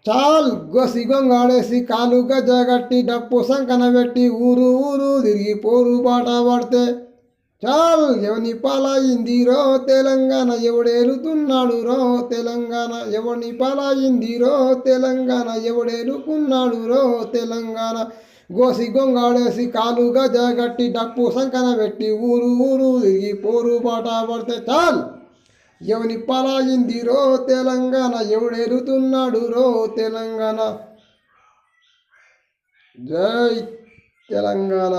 చాల్ సిగొంగాడేసి కాలు గజ్జగట్టి డప్పు సంకన పెట్టి ఊరు ఊరు తిరిగి పోరు బాట పడితే చాల్ ఎవని పాలయిందిరో తెలంగాణ ఎవడేలుతున్నాడు రో తెలంగాణ ఎవని పాలయిందిరో తెలంగాణ ఎవడేలుకున్నాడు రో తెలంగాణ సిగొంగాడేసి కాలు గజ్జగట్టి డప్పు సంకన పెట్టి ఊరు ఊరు తిరిగి పోరు బాట పడితే చాల్ ఎవని పాలయింది రో తెలంగాణ ఎవడెరుతున్నాడు రో తెలంగాణ. జై తెలంగాణ,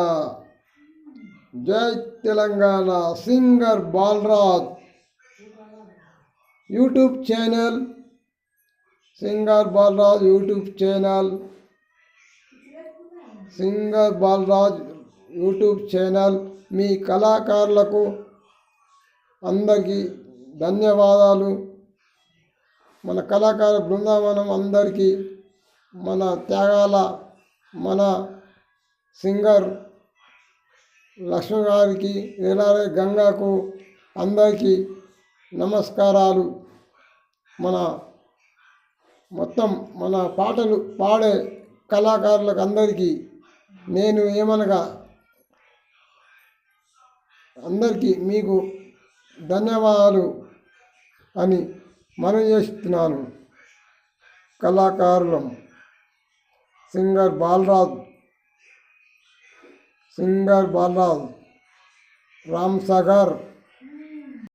జై Telangana. Singer Balraj YouTube channel, singer Balraj YouTube channel, singer Balraj YouTube channel. మీ కళాకారులకు అందరికీ ధన్యవాదాలు. మన కళాకార బృందావనం అందరికీ, మన త్యాగాల మన సింగర్ లక్ష్మణ్ గారికి, ఎలారే గంగాకు అందరికీ నమస్కారాలు. మొత్తం మన పాటలు పాడే కళాకారులకు అందరికీ నేను ఏమనగా అందరికీ మీకు ధన్యవాదాలు అని మనవి చేస్తున్నాను. కళాకారులం సింగర్ బాలరాజ్, సింగర్ బాలరాజ్, రామ్ సాగర్.